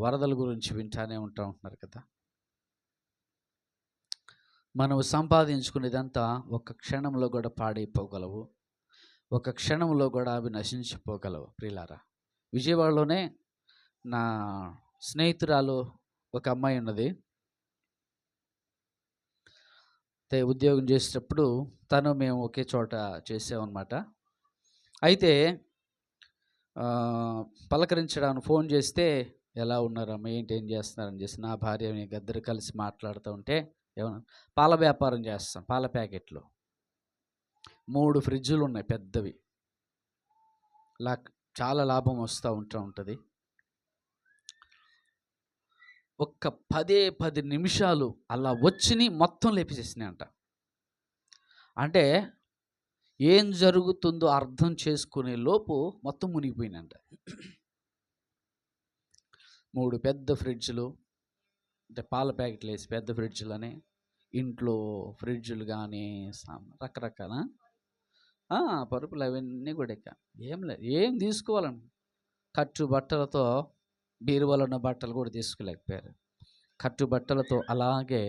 వరదల గురించి వింటానే ఉంటున్నారు కదా. మనం సంపాదించుకునేదంతా ఒక క్షణంలో కూడా పాడైపోగలవు, ఒక క్షణంలో కూడా అవి నశించిపోగలవు ప్రియులారా. విజయవాడలోనే నా స్నేహితురాలు ఒక అమ్మాయి ఉన్నది. ఉద్యోగం చేసేటప్పుడు మేము ఒకే చోట చేసామన్నమాట. అయితే పలకరించడానికి ఫోన్ చేస్తే, ఎలా ఉన్నారమ్మా, ఏంటి, ఏం చేస్తున్నారని చేసి నా భార్య ఇద్దరు కలిసి మాట్లాడుతూ ఉంటే, ఏమన్నా పాల వ్యాపారం చేస్తాం, పాల ప్యాకెట్లు 3 ఫ్రిడ్జులు ఉన్నాయి పెద్దవి. చాలా లాభం వస్తూ ఉంటుంది. ఒక్క 10 నిమిషాలు అలా వచ్చి మొత్తం లేపేసేసినాయి అంట. అంటే ఏం జరుగుతుందో అర్థం చేసుకునే లోపు మొత్తం మునిగిపోయినంట. 3 పెద్ద ఫ్రిడ్జ్లు, అంటే పాల ప్యాకెట్లు వేసి పెద్ద ఫ్రిడ్జ్లు అని, ఇంట్లో ఫ్రిడ్జ్లు కానీ రకరకాల పరుపులు అవన్నీ కూడా ఏం లేదు, ఏం తీసుకోవాలని కట్టు బట్టలతో, బీరువాలో ఉన్న బట్టలు కూడా తీసుకోలేకపోయారు. కట్టు బట్టలతో అలాగే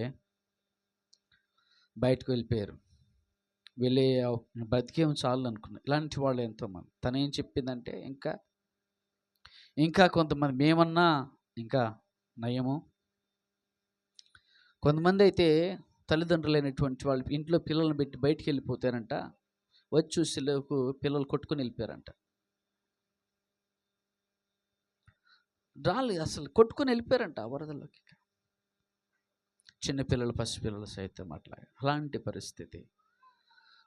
బయటకు వెళ్ళిపోయారు. వెళ్ళి బతికేం చాలు అనుకున్నారు. ఇలాంటి వాళ్ళు ఎంతోమంది. తను ఏం చెప్పిందంటే, ఇంకా కొంతమంది మేమన్నా ఇంకా నయము. కొంతమంది అయితే తల్లిదండ్రులైనటువంటి వాళ్ళు ఇంట్లో పిల్లల్ని పెట్టి బయటికి వెళ్ళిపోతారంట. వచ్చి చూసేలోపు పిల్లలు కొట్టుకొని వెళ్ళిపోయారంట. అసలు కొట్టుకొని వెళ్ళిపోయారంట వరదల్లోకి. చిన్నపిల్లలు, పసిపిల్లలు సైతం అట్లాగే, అలాంటి పరిస్థితి.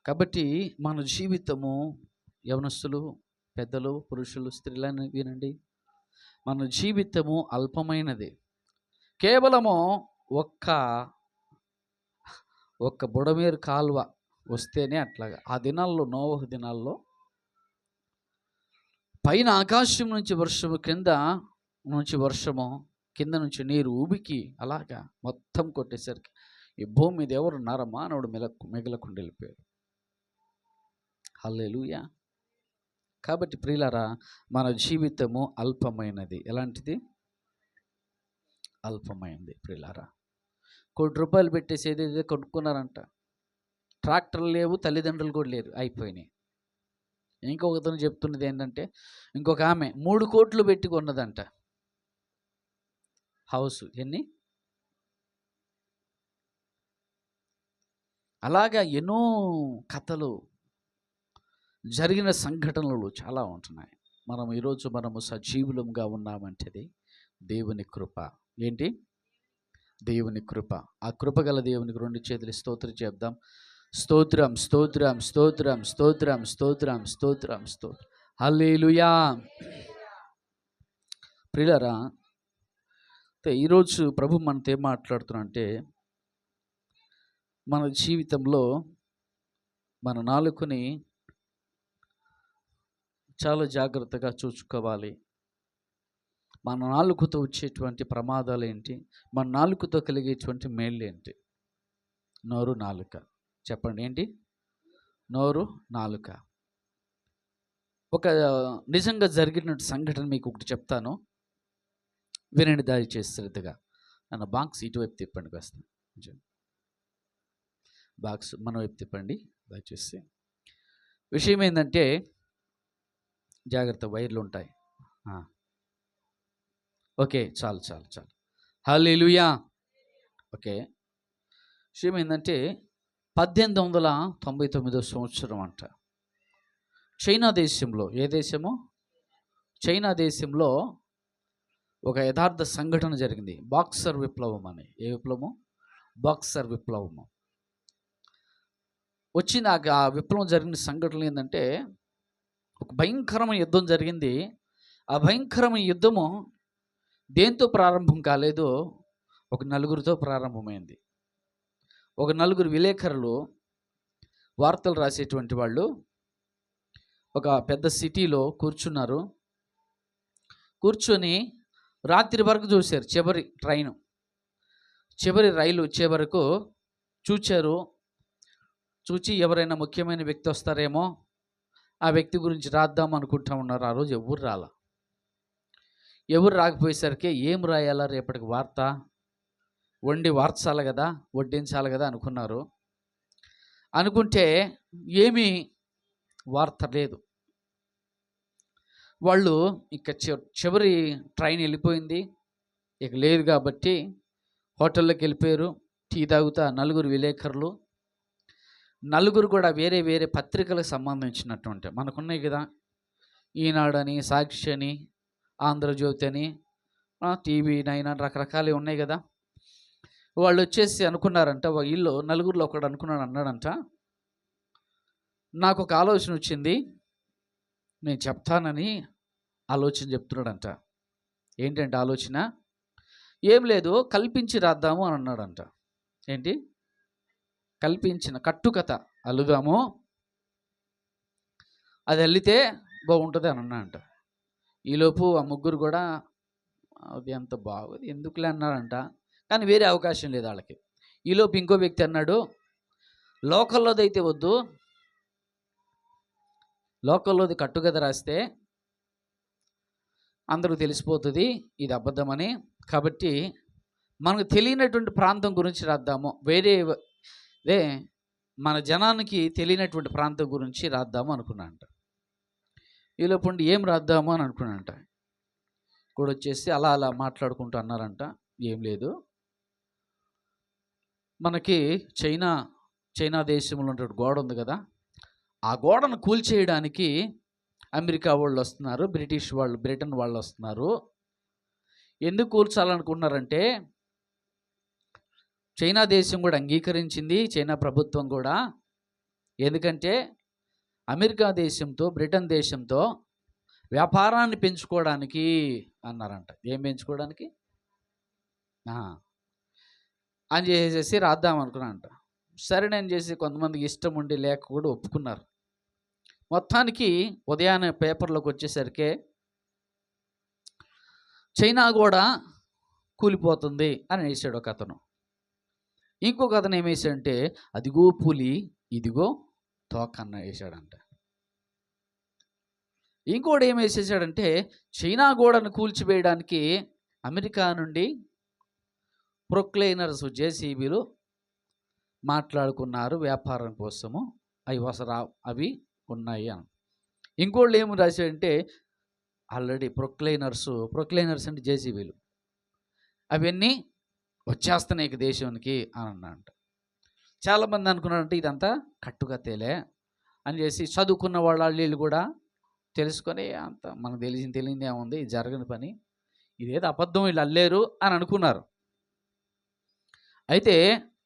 కాబట్టి మన జీవితము, యవనస్తులు, పెద్దలు, పురుషులు, స్త్రీలను వినండి, మన జీవితము అల్పమైనది. కేవలము ఒక్క బుడమేరు కాలువ వస్తేనే అట్లాగా. ఆ దినాల్లో, నోవహు దినాల్లో, పైన ఆకాశం నుంచి వర్షము, కింద నుంచి వర్షము, కింద నుంచి నీరు ఊబికి అలాగా మొత్తం కొట్టేసరికి ఈ భూమి మీద ఎవరు మానవుడు మిగలకుండా వెళ్ళిపోయారు. హల్లెలూయా. కాబట్టి ప్రియులారా, మన జీవితము అల్పమైనది. ఎలాంటిది? అల్పమైనది ప్రియులారా. ₹1 పెట్టేసి ఏదేదో కొనుక్కున్నారంట. ట్రాక్టర్లు లేవు, తల్లిదండ్రులు కూడా లేరు, అయిపోయినాయి. ఇంకొకతను చెప్తున్నది ఏంటంటే, ఇంకొక ఆమె 3 కోట్లు పెట్టి కొన్నదంట హౌస్. ఎన్ని? అలాగా ఎన్నో కథలు, జరిగిన సంఘటనలు చాలా ఉంటున్నాయి. మనము సజీవులంగా ఉన్నామంటేది దేవుని కృప. ఏంటి? దేవుని కృప. ఆ కృపగల దేవునికి 2 చేతులు స్తోత్రం చెప్దాం. స్తోత్రం, స్తోత్రం, స్తోత్రం, స్తోత్రం, స్తోత్రం, స్తోత్రం, స్తోత్రం. హల్లెలూయా. ప్రియులారా, ఈరోజు ప్రభు మనతో ఏం మాట్లాడుతున్నా అంటే, మన జీవితంలో మన నాలుకని చాలా జాగ్రత్తగా చూసుకోవాలి. మన నాలుకతో వచ్చేటువంటి ప్రమాదాలు ఏంటి, మన నాలుకతో కలిగేటువంటి మేళ్ళు ఏంటి? నోరు, నాలుక. చెప్పండి, ఏంటి? నోరు, నాలుక. ఒక నిజంగా జరిగిన సంఘటన మీకు ఒకటి చెప్తాను, వినండి దయచేసి శ్రద్ధగా. నన్న బాక్స్ ఇటువైపు తిప్పండి, కాస్త బాక్స్ మన వైపు తిప్పండి దయచేసి. విషయం ఏంటంటే, జాగ్రత్త, వైర్లు ఉంటాయి. ఓకే, చాలు చాలు చాలు. హల్లెలూయా. ఓకే, విషయం ఏంటంటే 1899 సంవత్సరం అంట, చైనా దేశంలో, ఏ దేశము? చైనా దేశంలో ఒక యథార్థ సంఘటన జరిగింది. బాక్సర్ విప్లవం అని. ఏ విప్లవము? బాక్సర్ విప్లవము వచ్చింది. ఆ విప్లవం జరిగిన సంఘటన ఏంటంటే, ఒక భయంకరమైన యుద్ధం జరిగింది. ఆ భయంకరమైన యుద్ధము దేంతో ప్రారంభం కాలేదు, ఒక నలుగురితో ప్రారంభమైంది. ఒక నలుగురు విలేకరులు, వార్తలు రాసేటువంటి వాళ్ళు ఒక పెద్ద సిటీలో కూర్చున్నారు. కూర్చొని రాత్రి వరకు చూశారు. చివరి రైలు వచ్చే వరకు చూచారు. చూచి ఎవరైనా ముఖ్యమైన వ్యక్తి వస్తారేమో, ఆ వ్యక్తి గురించి రాద్దాం అనుకుంటా ఉన్నారు. ఆ రోజు ఎవ్వరు రాలా. ఎవరు రాకపోయేసరికి ఏం రాయాలా రేపటికి వార్త, వండి వార్చాలి కదా, వడ్డించాలి కదా అనుకున్నారు. అనుకుంటే ఏమీ వార్త లేదు. వాళ్ళు ఇక చివరి ట్రైన్ వెళ్ళిపోయింది, ఇక లేదు కాబట్టి హోటల్లోకి వెళ్ళిపోయారు. టీ తాగుతా నలుగురు విలేకరులు, నలుగురు కూడా వేరే వేరే పత్రికలకు సంబంధించినటువంటి మనకున్నాయి కదా, ఈనాడని, సాక్షి అని, ఆంధ్రజ్యోతి అని, టీవీ9 అని రకరకాలు ఉన్నాయి కదా. వాళ్ళు వచ్చేసి అనుకున్నారంట, వీళ్ళు నలుగురిలో ఒకడు అన్నాడంట, నాకు ఒక ఆలోచన వచ్చింది, నేను చెప్తానని ఆలోచన చెప్తున్నాడంట. ఏంటంటే ఆలోచన, ఏం లేదు, కల్పించి రాద్దాము అని అన్నాడంట. ఏంటి? కల్పించిన కట్టుకథ అల్లుదాము, అది అల్లితే బాగుంటుంది అని అన్నాడంట. ఈలోపు ఆ ముగ్గురు కూడా అది ఎంత బాగుంది ఎందుకులే అన్నారంట. కానీ వేరే అవకాశం లేదు వాళ్ళకి. ఈలోపు ఇంకో వ్యక్తి అన్నాడు, లోకల్లోది అయితే వద్దు, లోకల్లోది కట్టుకథ రాస్తే అందరికి తెలిసిపోతుంది ఇది అబద్ధమని, కాబట్టి మనకు తెలియనటువంటి ప్రాంతం గురించి రాద్దాము, వేరే మన జనానికి తెలియనటువంటి ప్రాంతం గురించి రాద్దాము అనుకున్నానంట. ఈలోపు ఏం రాద్దాము అని అనుకున్నానంట. కూడా వచ్చేసి అలా అలా మాట్లాడుకుంటూ అన్నారంట, ఏం లేదు, మనకి చైనా దేశంలో ఉన్న గోడ ఉంది కదా, ఆ గోడను కూల్చేయడానికి అమెరికా వాళ్ళు వస్తున్నారు, బ్రిటన్ వాళ్ళు వస్తున్నారు. ఎందుకు కూల్చాలనుకున్నారంటే, చైనా దేశం కూడా అంగీకరించింది, చైనా ప్రభుత్వం కూడా. ఎందుకంటే అమెరికా దేశంతో బ్రిటన్ దేశంతో వ్యాపారాన్ని పెంచుకోవడానికి అన్నారంట. ఏం పెంచుకోవడానికి అని చేసేసి రాద్దాం అనుకున్నానంట. సరేనని చేసి కొంతమందికి ఇష్టం ఉండి లేక కూడా ఒప్పుకున్నారు. మొత్తానికి ఉదయాన్నే పేపర్లోకి వచ్చేసరికి చైనా కూడా కూలిపోతుంది అని వేసాడు ఒక అతను. ఇంకొక అతను ఏం వేసాడంటే, అదిగో పులి ఇదిగో తోకన్న వేసాడంట. ఇంకోటి ఏం వేసేసాడంటే, చైనా గోడను కూల్చివేయడానికి అమెరికా నుండి ప్రొక్లైనర్స్ జేసీబీలు మాట్లాడుకున్నారు వ్యాపారం కోసము, అవి ఉన్నాయి అని. ఇంకోళ్ళు ఏమి రాశాడంటే, ఆల్రెడీ ప్రొక్లైనర్స్ అంటే జేసీబీలు అవన్నీ వచ్చేస్తున్నాయి దేశానికి అని అన్నాడంట. చాలామంది అనుకున్నారంటే ఇదంతా కట్టుకథలే అని చేసి, చదువుకున్న వాళ్ళు కూడా తెలుసుకొని అంత మనకు తెలియదు ఏముంది, ఇది జరగని పని, ఇదేదో అబద్ధం వీళ్ళు అల్లేరు అని అనుకున్నారు. అయితే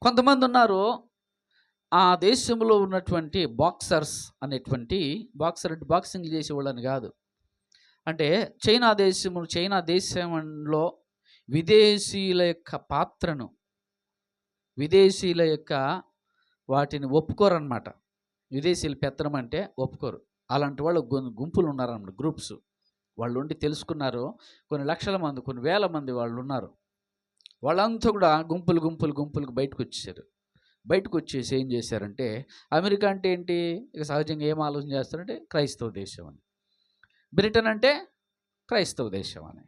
కొంతమంది ఉన్నారు, ఆ దేశంలో ఉన్నటువంటి బాక్సర్ అంటే బాక్సింగ్ చేసేవాళ్ళని కాదు, అంటే చైనా దేశంలో విదేశీయుల యొక్క పాత్రను, విదేశీయుల యొక్క వాటిని ఒప్పుకోరన్నమాట. విదేశీయులు పెత్తనం అంటే ఒప్పుకోరు. అలాంటి వాళ్ళు గుంపులు ఉన్నారన్నమాట, గ్రూప్స్. వాళ్ళు ఉండి తెలుసుకున్నారు, కొన్ని లక్షల మంది, కొన్ని వేల మంది వాళ్ళు ఉన్నారు. వాళ్ళంతా కూడా గుంపులకు బయటకు వచ్చేసి ఏం చేశారంటే, అమెరికా అంటే ఏంటి, ఇక సహజంగా ఏం ఆలోచన చేస్తారంటే క్రైస్తవ దేశం అని, బ్రిటన్ అంటే క్రైస్తవ దేశం అని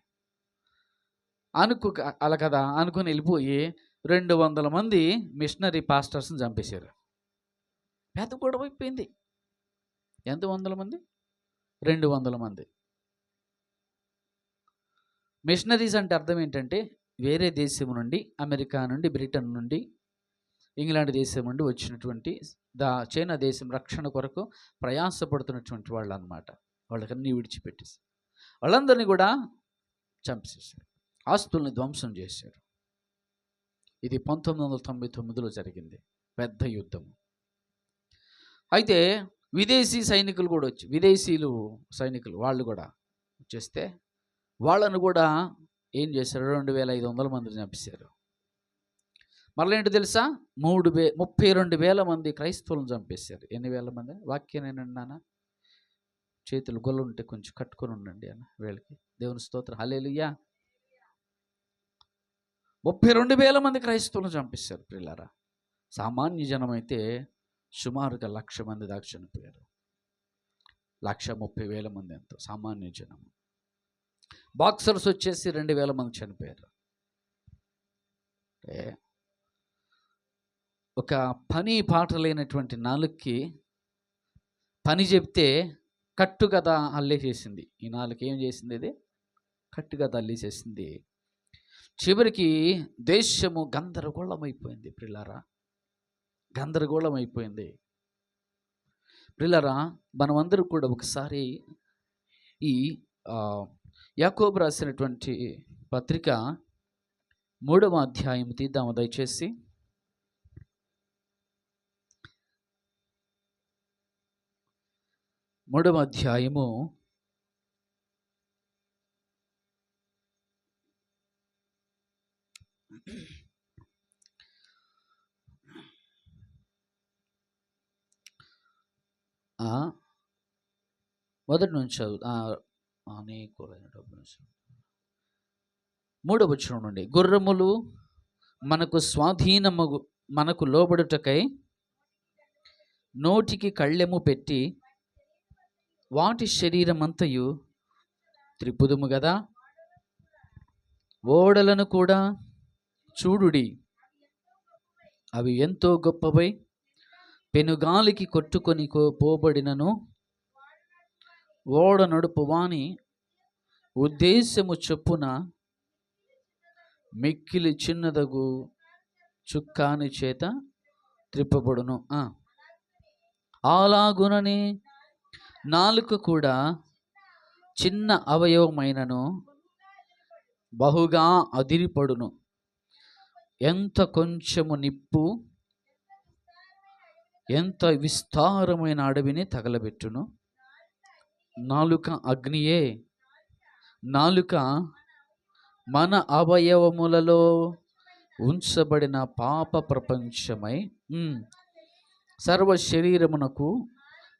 అలా కదా అనుకుని వెళ్ళిపోయి 200 మంది మిషనరీ పాస్టర్స్ని చంపేశారు. పెద్ద గొడవ అయిపోయింది. ఎంత 100 మంది? 200 మంది. మిషనరీస్ అంటే అర్థం ఏంటంటే, వేరే దేశం నుండి, అమెరికా నుండి, బ్రిటన్ నుండి, ఇంగ్లాండ్ దేశం నుండి వచ్చినటువంటి చైనా దేశం రక్షణ కొరకు ప్రయాసపడుతున్నటువంటి వాళ్ళు అన్నమాట. వాళ్ళకన్నీ విడిచిపెట్టేసి వాళ్ళందరినీ కూడా చంపేశారు, ఆస్తుల్ని ధ్వంసం చేశారు. ఇది 1999లో జరిగింది, పెద్ద యుద్ధం. అయితే విదేశీ సైనికులు కూడా విదేశీయులు సైనికులు వాళ్ళు కూడా వచ్చేస్తే వాళ్ళను కూడా ఏం చేశారు, 2500 మందిని చంపేశారు. మళ్ళీ ఏంటి తెలుసా, 32,000 మంది క్రైస్తవులను చంపేశారు. ఎన్ని వేల మంది? వాక్యానేనండి నాన్న, చేతులు గొల్లు ఉంటే కొంచెం కట్టుకొని ఉండండి అన్న వీళ్ళకి. దేవుని స్తోత్రం, హల్లెలూయా. 32,000 మంది క్రైస్తవులను చంపేశారు ప్రియులారా. సామాన్య జనం అయితే సుమారుగా 1,00,000 మంది దాకా చనిపోయారు. 1,30,000 మంది ఎంతో సామాన్య జనం. బాక్సర్స్ వచ్చేసి 2000 మంది చనిపోయారు. ఒక పని పాట లేనటువంటి నాలుగుకి పని చెప్తే కట్టుకథ అల్లేసేసింది. ఈ నాలుగు ఏం చేసింది? ఇది కట్టుకథ అల్లేసేసింది. చివరికి దేశము గందరగోళం అయిపోయింది. ప్రియులారా, గందరగోళం అయిపోయింది. ప్రియులారా, మనమందరూ కూడా ఒకసారి ఈ యాకోబు రాసినటువంటి పత్రిక 3వ అధ్యాయం తీద్దాము దయచేసి. మూడవ అధ్యాయము 1 నుంచి చదువు. 3వ వచనం నుండి, గుర్రములు మనకు స్వాధీనము మనకు లోబడుటకై నోటికి కళ్ళెము పెట్టి వాటి శరీరమంతయు త్రిపుదుము గదా. ఓడలను కూడా చూడుడి, అవి ఎంతో గొప్పవై పెనుగాలికి కొట్టుకొని పోబడినను ఓడ నడుపు వాని ఉద్దేశము చొప్పున మిక్కిలి చిన్నదగు చుక్కాని చేత త్రిప్పబడును. అలాగునని నాలుక కూడా చిన్న అవయవమైనను బహుగా అదిరిపడును. ఎంత కొంచెము నిప్పు ఎంత విస్తారమైన అడవిని తగలబెట్టును. నాలుక అగ్నియే. నాలుక మన అవయవములలో ఉంచబడిన పాప ప్రపంచమై సర్వ శరీరమునకు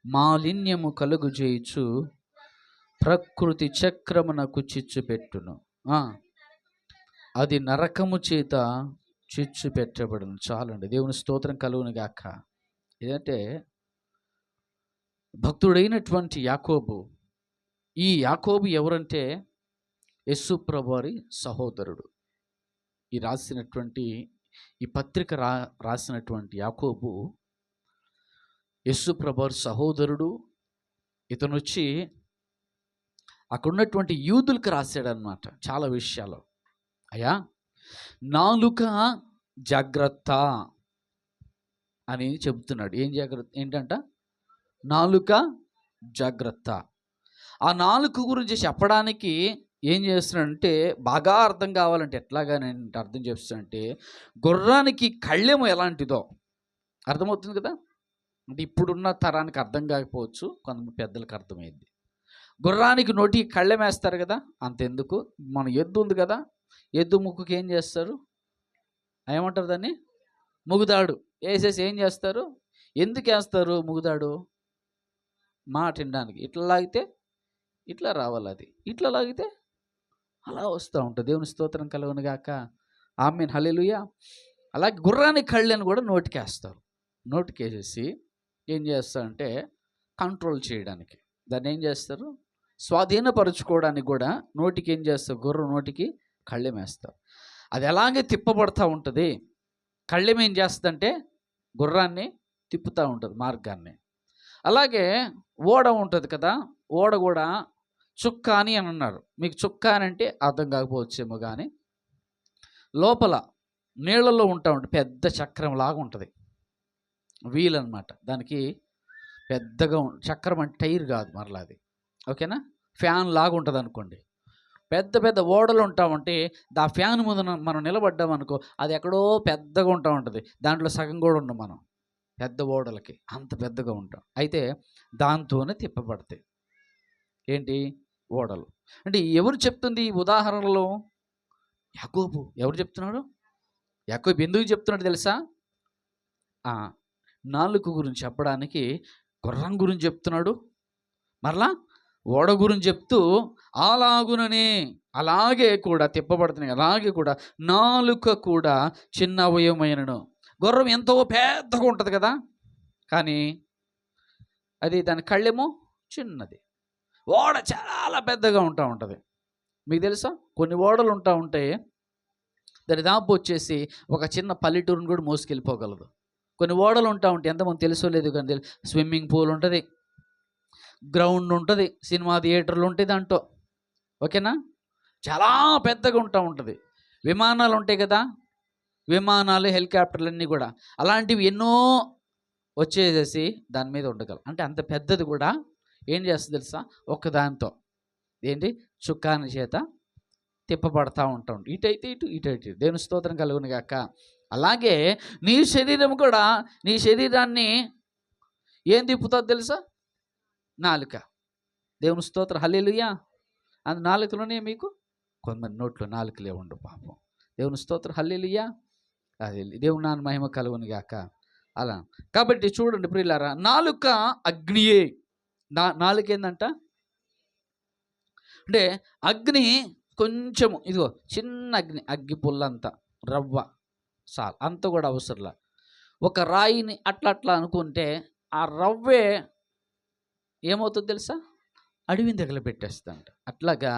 మాలిన్యము కలుగు చేయుచు ప్రకృతి చక్రమునకు చిచ్చు పెట్టును. అది నరకము చేత చిచ్చు పెట్టబడును. చాలండి, దేవుని స్తోత్రం కలుగును గాక. ఏదంటే భక్తుడైనటువంటి యాకోబు. ఈ యాకోబు ఎవరంటే యేసు ప్రభువారి సహోదరుడు. ఈ రాసినటువంటి ఈ పత్రిక రాసినటువంటి యాకోబు యేసు ప్రభువారి సహోదరుడు. ఇతను వచ్చి అక్కడ ఉన్నటువంటి యూదులకు రాశాడనమాట చాలా విషయాలు. అయ్యా, నాలుక జాగ్రత్త అని చెబుతున్నాడు. ఏం జాగ్రత్త ఏంటంట? నాలుక జాగ్రత్త. ఆ నాలుక గురించి చెప్పడానికి ఏం చేస్తున్నాడంటే, బాగా అర్థం కావాలంటే ఎట్లాగా నేను అర్థం చేస్తానంటే, గుర్రానికి కళ్ళెము ఎలాంటిదో అర్థమవుతుంది కదా. అంటే ఇప్పుడున్న తరానికి అర్థం కాకపోవచ్చు, కొంతమంది పెద్దలకు అర్థమైంది. గుర్రానికి నోటికి కళ్ళెం వేస్తారు కదా. అంతెందుకు, మన ఎద్దు ఉంది కదా, ఎద్దు ముక్కుకి ఏం చేస్తారు? ఏమంటారు దాన్ని? ముగుదాడు వేసేసి ఏం చేస్తారు? ఎందుకు వేస్తారు ముగుదాడు? మాట తినడానికి. ఇట్లా లాగితే ఇట్లా రావాలి, అది ఇట్లా లాగితే అలా వస్తూ ఉంటుంది. దేవుని స్తోత్రం కలుగును గాక. ఆమేన్, హల్లెలూయా. అలాగే గుర్రానికి కళ్ళని కూడా నోటికి వేస్తారు. నోటికి వేసేసి ఏం చేస్తారంటే కంట్రోల్ చేయడానికి, దాన్ని ఏం చేస్తారు? స్వాధీనపరుచుకోవడానికి కూడా నోటికి ఏం చేస్తారు? గుర్రం నోటికి కళ్ళెం వేస్తారు. అది ఎలాగే తిప్పబడుతూ ఉంటుంది. కళ్ళెం ఏం చేస్తుందంటే గుర్రాన్ని తిప్పుతూ ఉంటుంది మార్గాన్ని. అలాగే ఓడ ఉంటుంది కదా, ఓడ కూడా చుక్కాని అని అన్నారు. మీకు చుక్కాని అంటే అర్థం కాకపోవచ్చేమో, కానీ లోపల నీళ్ళల్లో ఉంటా ఉంటుంది, పెద్ద చక్రం లాగా ఉంటుంది, వీల్ అనమాట. దానికి పెద్దగా చక్రం అంటే టైర్ కాదు మరలా, అది ఓకేనా, ఫ్యాన్ లాగా ఉంటుంది అనుకోండి. పెద్ద పెద్ద ఓడలు ఉంటామంటే దా ఫ్యాన్ ముందు మనం నిలబడ్డామనుకో, అది ఎక్కడో పెద్దగా ఉంటా ఉంటుంది, దాంట్లో సగం కూడా ఉండం మనం. పెద్ద ఓడలకి అంత పెద్దగా ఉంటాం. అయితే దాంతోనే తిప్పబడతాయి ఏంటి? ఓడలు. అంటే ఎవరు చెప్తుంది ఈ ఉదాహరణలో? యాకోబు. ఎవరు చెప్తున్నాడు? యాకోబు ఎందుకు చెప్తున్నాడు తెలుసా? నాలుక గురించి చెప్పడానికి గుర్రం గురించి చెప్తున్నాడు, మరలా ఓడ గురించి చెప్తూ అలాగుననే అలాగే కూడా తిప్పబడుతున్నాయి. అలాగే కూడా నాలుక కూడా చిన్న అవయవమైనను. గుర్రం ఎంతో పెద్దగా ఉంటుంది కదా, కానీ అది దాని కళ్ళేమో చిన్నది. ఓడ చాలా పెద్దగా ఉంటుంది. మీకు తెలుసా? కొన్ని ఓడలు ఉంటాయి, దరిదాపు వచ్చేసి ఒక చిన్న పల్లెటూరుని కూడా మోసుకెళ్ళిపోగలదు. కొన్ని ఓడలు ఉంటాయి, ఎంతమంది తెలుసో లేదు కానీ స్విమ్మింగ్ పూల్ ఉంటుంది, గ్రౌండ్ ఉంటుంది, సినిమా థియేటర్లు ఉంటాయి దాంట్లో. ఓకేనా? చాలా పెద్దగా ఉంటుంది. విమానాలు ఉంటాయి కదా, విమానాలు, హెలికాప్టర్లు అన్నీ కూడా అలాంటివి ఎన్నో వచ్చేసేసి దాని మీద ఉండగలరు. అంటే అంత పెద్దది కూడా ఏం చేస్తుంది తెలుసా? ఒక్కదానితో ఏంటి చుక్కాని చేత తిప్పబడతా ఉంటాం, ఇటైతే ఇటు, ఇటైతే ఇటు. దేవుని స్తోత్రం కలుగును గాక. అలాగే నీ శరీరం కూడా, నీ శరీరాన్ని ఏం తిప్పుతుందో తెలుసా? నాలుక. దేవుని స్తోత్రం, హల్లెలూయా. అది నాలుకలోనే మీకు కొంతమంది నోట్లో నాలుకలే ఉండు పాపం. దేవుని స్తోత్రం, హల్లెలూయా. అది దేవుని నాన్న మహిమ కలుగును గాక. అలా కాబట్టి చూడండి ప్రియులారా, నాలుక అగ్నియే. నాలుక ఏందంట అంటే అగ్ని కొంచెము, ఇదిగో చిన్న అగ్ని, అగ్గి పుల్లంత రవ్వ సాల్ అంత కూడా అవసరంలా. ఒక రాయిని అట్లా అనుకుంటే ఆ రవ్వే ఏమవుతుంది తెలుసా? అడవిని తగలబెట్టేస్తుందంట. అట్లాగా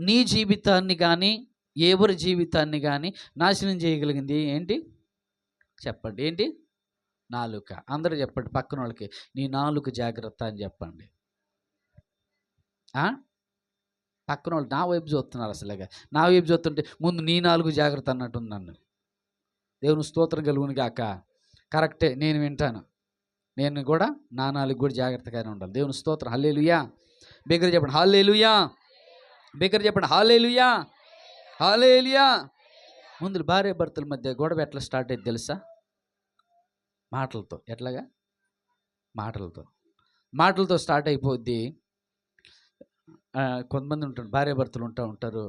నీ జీవితాన్ని కానీ, ఎవరి జీవితాన్ని కానీ నాశనం చేయగలిగింది ఏంటి చెప్పండి? ఏంటి? నాలుక. అందరూ చెప్పండి పక్కన వాళ్ళకి, నీ నాలుక జాగ్రత్త అని చెప్పండి. పక్కన వాళ్ళు నా వైపు చూస్తున్నారు, అసలుగా నా వైపు చూస్తుంటే ముందు నీ నాలుగు జాగ్రత్త అన్నట్టుంది నన్ను. దేవుని స్తోత్రం కలుగును గాక. కరెక్టే, నేను వింటాను. నేను కూడా నా నాలుగు కూడా జాగ్రత్తగానే ఉండాలి. దేవుని స్తోత్రం, హల్లెలూయా. బిగ్గర చెప్పండి హల్లెలూయా. బిగ్గర చెప్పండి హల్లెలూయా, హల్లెలూయా. ముందు భార్య భర్తల మధ్య గొడవ ఎట్లా స్టార్ట్ అయ్యింది తెలుసా? మాటలతో. ఎట్లాగా? మాటలతో స్టార్ట్ అయిపోద్ది. కొంతమంది ఉంటారు, భార్య భర్తలు ఉంటారు.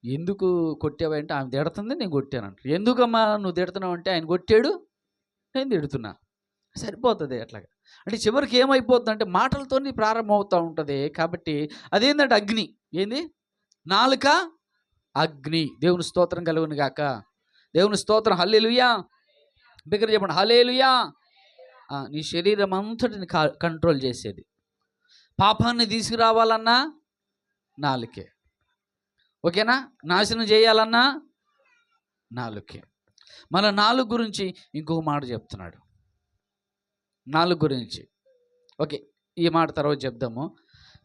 ఎందుకు కొట్టావంటే ఆమె తిడుతుంది, నేను కొట్టానంట. ఎందుకమ్మా నువ్వు తిడుతున్నావు అంటే ఆయన కొట్టాడు, నేను తిడుతున్నా. సరిపోతుంది అట్లాగా. అంటే చివరికి ఏమైపోతుంది అంటే మాటలతో ప్రారంభం అవుతూ ఉంటుంది. కాబట్టి అదేంటంటే అగ్ని. ఏంది? నాలుక అగ్ని. దేవుని స్తోత్రం కలుగును గాక. దేవుని స్తోత్రం, హల్లెలూయా. బిగ్గర చెప్పండి హల్లెలూయా. నీ శరీరం అంతటిని కంట్రోల్ చేసేది. పాపాన్ని తీసుకురావాలన్నా నాలుకే. ఓకేనా? నాశనం చేయాలన్నా నాలుకే. మన నాలుగు గురించి ఇంకొక మాట చెప్తున్నాడు. నాలుగు గురించి ఓకే, ఈ మాట తర్వాత చెప్దాము.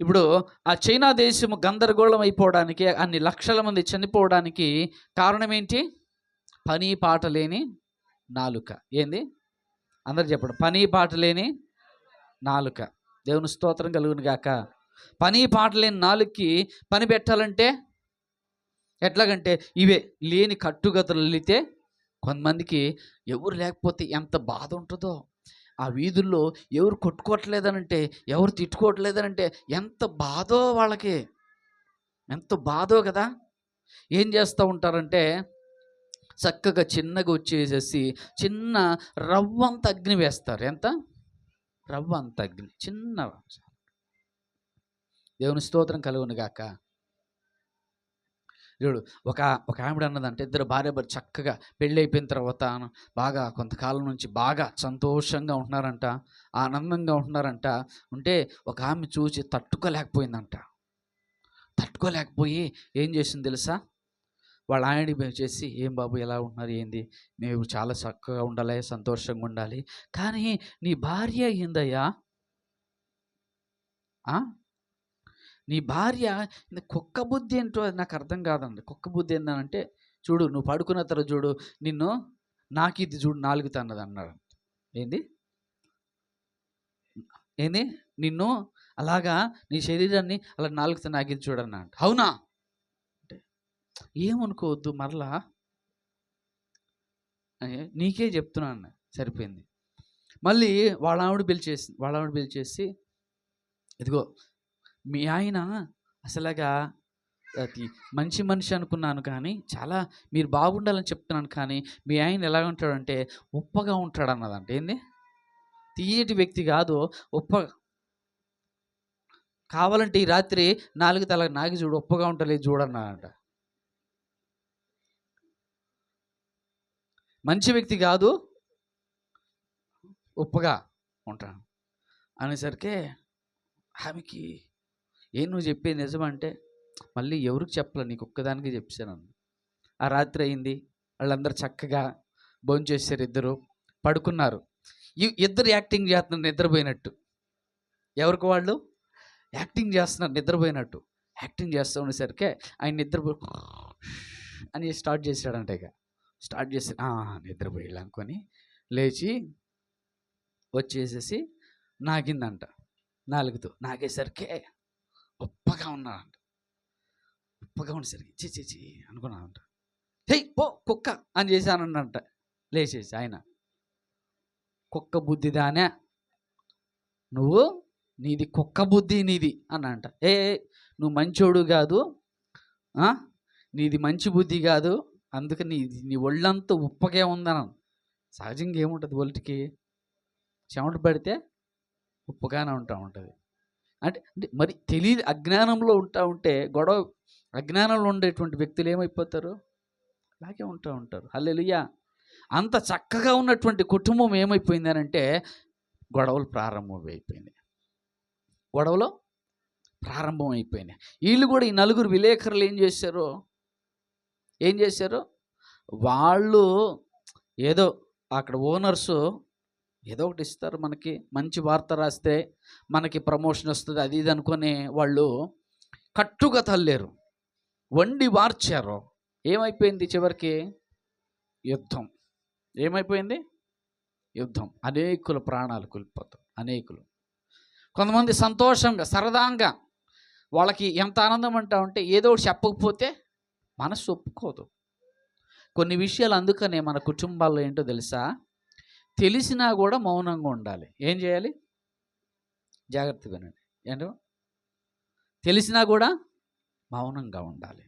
ఇప్పుడు ఆ చైనా దేశము గందరగోళం అయిపోవడానికి, అన్ని లక్షల మంది చనిపోవడానికి కారణం ఏంటి? పని పాట లేని నాలుక. ఏంది? అందరు చెప్పండి, పని పాట లేని నాలుక. దేవుని స్తోత్రం కలుగును గాక. పని పాట లేని నాలుగుకి పని పెట్టాలంటే ఎట్లాగంటే ఇవే లేని కట్టుగతులు వెళితే కొంతమందికి ఎవరు లేకపోతే ఎంత బాధ ఉంటుందో. ఆ వీధుల్లో ఎవరు కొట్టుకోవట్లేదనంటే, ఎవరు తిట్టుకోవట్లేదనంటే ఎంత బాధో వాళ్ళకి, ఎంత బాధో కదా. ఏం చేస్తూ ఉంటారంటే చక్కగా చిన్నగా వచ్చేసేసి చిన్న రవ్వంత అగ్ని వేస్తారు. ఎంత? రవ్వంత అగ్ని, చిన్న. దేవుని స్తోత్రం కలుగును గాక. చూడు, ఒక ఆవిడ అన్నదంటే, ఇద్దరు భార్య భర్త చక్కగా పెళ్ళి అయిపోయిన తర్వాత బాగా కొంతకాలం నుంచి బాగా సంతోషంగా ఉంటున్నారంట, ఆనందంగా ఉంటున్నారంట. ఉంటే ఒక ఆమె చూసి తట్టుకోలేకపోయిందంట. తట్టుకోలేకపోయి ఏం చేసింది తెలుసా? వాళ్ళ ఆయన చేసి, ఏం బాబు ఎలా ఉంటున్నారు, ఏంది? మేము చాలా చక్కగా ఉండాలి, సంతోషంగా ఉండాలి, కానీ నీ భార్య ఏందయ్యా, నీ భార్య కుక్క బుద్ధి ఏంటో అది నాకు అర్థం కాదండి. కుక్క బుద్ధి ఏంటంటే, చూడు నువ్వు పడుకున్న తర్వాత చూడు నిన్ను నాకు ఇది చూడు నాలుగుతా అన్నది అన్నాడు. ఏంది? నిన్ను అలాగా నీ శరీరాన్ని అలా నాలుగుతా నాకు ఇది చూడన్నా అంట. అవునా అంటే ఏమనుకోవద్దు, మరలా నీకే చెప్తున్నాను, సరిపోయింది. మళ్ళీ వాళ్ళ ఆవిడ పిలిచేసి ఇదిగో మీ ఆయన అసలుగా అది మంచి మనిషి అనుకున్నాను, కానీ చాలా మీరు బాగుండాలని చెప్తున్నాను, కానీ మీ ఆయన ఎలా ఉంటాడంటే ఉప్పగా ఉంటాడు అన్నదంట. ఏంది? తీయటి వ్యక్తి కాదు, ఉప్ప. కావాలంటే ఈ రాత్రి నాలుగు తల నాగి చూడు, ఉప్పగా ఉండలేదు చూడన్నాడంట. మంచి వ్యక్తి కాదు, ఉప్పగా ఉంటాను అనేసరికి ఆమెకి, ఏం నువ్వు చెప్పేది నిజమంటే, మళ్ళీ ఎవరికి చెప్పలే, నీకు ఒక్కదానికి చెప్పాను. ఆ రాత్రి అయింది, వాళ్ళందరూ చక్కగా భోంచేసారు, ఇద్దరు పడుకున్నారు. ఇద్దరు యాక్టింగ్ చేస్తున్నారు నిద్రపోయినట్టు. ఎవరికి వాళ్ళు యాక్టింగ్ చేస్తున్నారు నిద్రపోయినట్టు. యాక్టింగ్ చేస్తూ ఉండేసరికి ఆయన నిద్రపో అని స్టార్ట్ చేశాడంట. ఇక స్టార్ట్ చేసి నిద్రపోయాడు అనుకొని లేచి వచ్చేసేసి నాకిందంట. నాలుగుతో నాకేసరికి ఉప్పగా ఉన్నాడంట. ఉప్పగా ఉండేసరికి చిచి అనుకున్నానంట. హే పో కుక్క అని చేశానంట. లేచేసి ఆయన, కుక్క బుద్ధి దానే నువ్వు, నీది కుక్క బుద్ధి నీది అన్నంట. నువ్వు మంచోడు కాదు, నీది మంచి బుద్ధి కాదు, అందుకని నీ ఒళ్ళంతా ఉప్పగా ఉందన్నాను. సహజంగా ఏముంటుంది, ఒంటికి చెమట పడితే ఉప్పుగానే ఉంటుంది. అంటే మరి తెలియదు, అజ్ఞానంలో ఉంటే గొడవ. అజ్ఞానంలో ఉండేటువంటి వ్యక్తులు ఏమైపోతారు, అలాగే ఉంటారు. హల్లెలూయా. అంత చక్కగా ఉన్నటువంటి కుటుంబం ఏమైపోయింది అని అంటే గొడవలు ప్రారంభమైపోయినాయి. వీళ్ళు కూడా, ఈ నలుగురు విలేకరులు ఏం చేశారు, వాళ్ళు ఏదో అక్కడ ఓనర్సు ఏదో ఒకటి ఇస్తారు, మనకి మంచి వార్త రాస్తే మనకి ప్రమోషన్ వస్తుంది, అది ఇది అనుకుని వాళ్ళు కట్టుగా తల్లేరు, వండి వార్చారు. ఏమైపోయింది చివరికి, యుద్ధం. ఏమైపోయింది, యుద్ధం. అనేకుల ప్రాణాలు కోల్పోతాం. అనేకులు. కొంతమంది సంతోషంగా సరదాగా, వాళ్ళకి ఎంత ఆనందం ఉంటే ఏదో ఒకటి చెప్పకపోతే మనసు ఒప్పుకోదు కొన్ని విషయాలు. అందుకనే మన కుటుంబాల్లో ఏంటో తెలుసా, తెలిసినా కూడా మౌనంగా ఉండాలి. ఏం చేయాలి, జాగ్రత్తగా వినండి. ఏంటో తెలిసినా కూడా మౌనంగా ఉండాలి.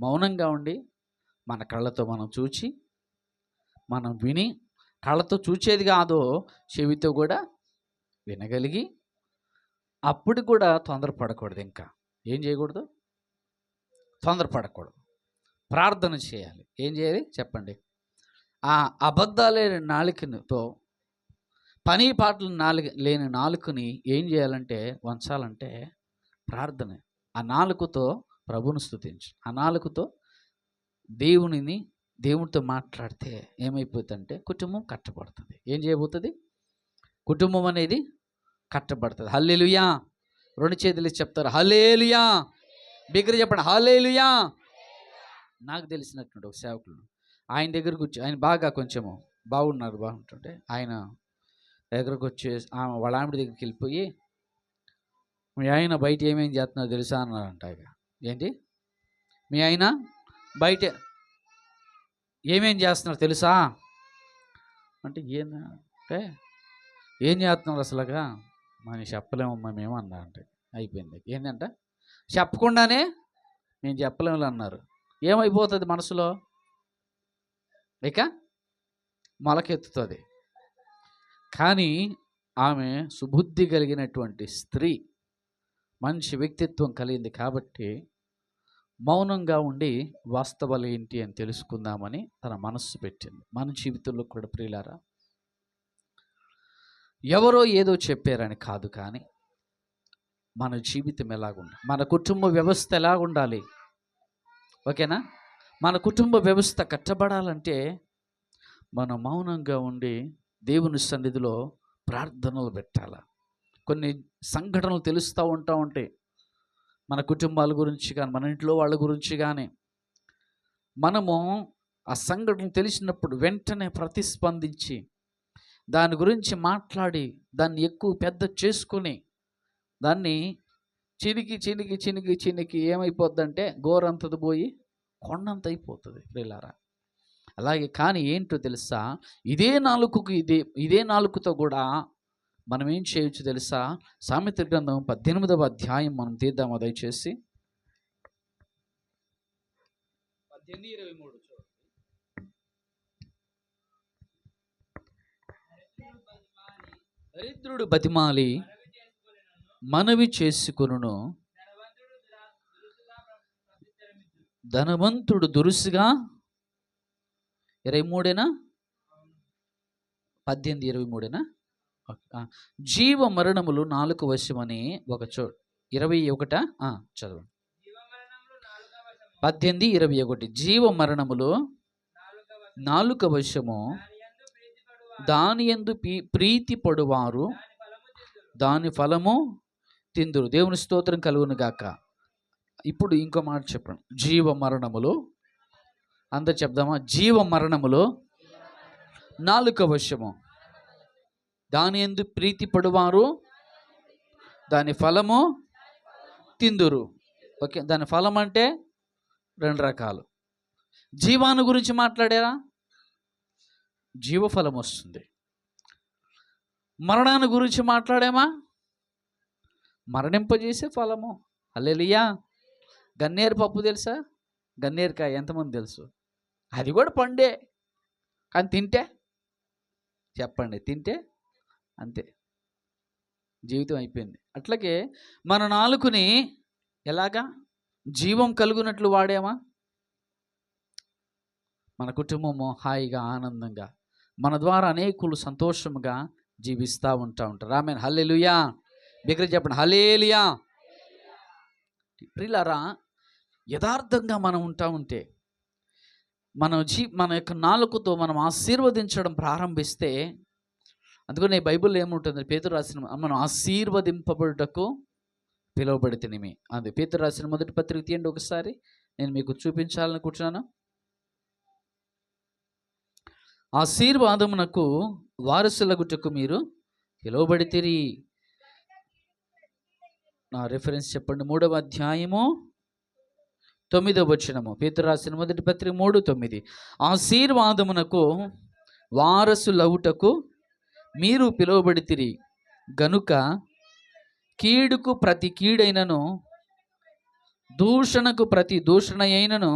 మౌనంగా ఉండి మన కళ్ళతో మనం చూచి, మనం విని, కళ్ళతో చూచేది కాదు, చెవితో కూడా వినగలిగి, అప్పుడు కూడా తొందరపడకూడదు. ఇంకా ఏం చేయకూడదు, తొందరపడకూడదు. ప్రార్థన చేయాలి. ఏం చేయాలి చెప్పండి. ఆ అబద్ధాలే నాలుకతో, పని పాటలు లేని నాలుకని ఏం చేయాలంటే, వంచాలంటే ప్రార్థన. ఆ నాలుకతో ప్రభువును స్తుతించు. ఆ నాలుకతో దేవునితో మాట్లాడితే ఏమైపోతుందంటే కుటుంబం కట్టబడుతుంది. ఏం చేయబోతుంది, కుటుంబం అనేది కట్టబడుతుంది. హల్లెలూయా. రెండు చేతులు చెప్తారు హల్లెలూయా. బిగ్గరగా చెప్పండి హల్లెలూయా. నాకు తెలిసినటువంటి ఒక సేవకులు ఆయన దగ్గరకు వచ్చి, ఆయన బాగా కొంచెము బాగుంటుంటే ఆయన దగ్గరకు వచ్చి వాళ్ళ ఆవిడ దగ్గరికి వెళ్ళిపోయి, మీ ఆయన బయట ఏమేం చేస్తున్నారో తెలుసా అన్నారంట. ఇక ఏంటి, మీ ఆయన బయట ఏమేం చేస్తున్నారు తెలుసా అంటే, ఏంటంటే ఏం చేస్తున్నారు అసలుగా మనం చెప్పలేమమ్మా మేము అన్నారంటే. అయిపోయింది. ఏంటంట, చెప్పకుండానే మేము చెప్పలేము అన్నారు. ఏమైపోతుంది మనసులో, ఇక మొలకెత్తుతుంది. కానీ ఆమె సుబుద్ధి కలిగినటువంటి స్త్రీ, మంచి వ్యక్తిత్వం కలిగింది కాబట్టి మౌనంగా ఉండి వాస్తవాలు ఏంటి అని తెలుసుకుందామని తన మనస్సు పెట్టింది. మన జీవితంలో కూడా ప్రియులారా, ఎవరో ఏదో చెప్పారని కాదు, కానీ మన జీవితం ఎలాగుండాలి, మన కుటుంబ వ్యవస్థ ఎలాగుండాలి, ఓకేనా? మన కుటుంబ వ్యవస్థ కట్టబడాలంటే మనం మౌనంగా ఉండి దేవుని సన్నిధిలో ప్రార్థనలు పెట్టాలి. కొన్ని సంఘటనలు తెలుస్తూ ఉంటాయి మన కుటుంబాల గురించి కానీ, మన ఇంట్లో వాళ్ళ గురించి కానీ. మనము ఆ సంఘటన తెలిసినప్పుడు వెంటనే ప్రతిస్పందించి దాని గురించి మాట్లాడి, దాన్ని ఎక్కువ పెద్ద చేసుకొని, దాన్ని చినికి ఏమైపోద్దంటే గోరంతది పోయి కొండంత అయిపోతుంది ప్రియులారా. అలాగే కానీ ఏంటో తెలుసా, ఇదే నాలుకతో కూడా మనం ఏం చేయొచ్చు తెలుసా? సామెతల గ్రంథం 18వ అధ్యాయం మనం తీద్దామా దయచేసి. 18:23 దరిద్రుడు బతిమాలి మనవి చేసుకొనును, ధనవంతుడు దురుసుగా. 23 18:23 జీవ మరణములు నాలుక వశమని ఒక 21 చదవండి. 18:21 జీవ మరణములు నాలుక వశము, దాని యందు ప్రీతి పడువారు దాని ఫలము తిందురు. దేవుని స్తోత్రం కలుగును గాక. ఇప్పుడు ఇంకో మాట చెప్పండి. జీవ మరణములు, అందరు చెప్దామా? జీవ మరణములు నాలుక వశము, దాని యందు ప్రీతి పడువారు దాని ఫలము తిందురు. ఓకే, దాని ఫలం అంటే రెండు రకాలు. జీవాన్ని గురించి మాట్లాడారా, జీవఫలం వస్తుంది. మరణాన్ని గురించి మాట్లాడామా, మరణింపజేసే ఫలము. హల్లెలూయా. గన్నేరు పప్పు తెలుసా? గన్నేరుకాయ ఎంతమంది తెలుసు? అది కూడా పండే, కానీ తింటే చెప్పండి, తింటే అంతే, జీవితం అయిపోయింది. అట్లాగే మన నాలుకని ఎలాగా జీవం కలుగునట్లు వాడామా, మన కుటుంబము హాయిగా ఆనందంగా, మన ద్వారా అనేకులు సంతోషముగా జీవిస్తూ ఉంటారు. ఆమేన్. హల్లెలూయా. బిగ్గరగా చెప్పండి, హల్లెలూయా. ప్రియులారా, యథార్థంగా మనం ఉంటా ఉంటే, మన యొక్క నాలుకతో మనం ఆశీర్వదించడం ప్రారంభిస్తే, అందుకనే బైబిల్లో ఏముంటుంది? పేతురు రాసిన, మనం ఆశీర్వదింపబడుటకు పిలువబడితినిమి. అది పేతురు రాసిన మొదటి పత్రిక తీయండి ఒకసారి, నేను మీకు చూపించాలనుకుంటున్నాను. ఆశీర్వాదమునకు వారసులగుటకు మీరు పిలువబడితిరి. నా రెఫరెన్స్ చెప్పండి. 3వ అధ్యాయము 9వ వచనము, పేతురు రాసిన మొదటి పత్రిక 3:9. ఆశీర్వాదమునకు వారసులవుటకు మీరు పిలువబడితిరి గనుక కీడుకు ప్రతి కీడైనను దూషణకు ప్రతి దూషణ అయినను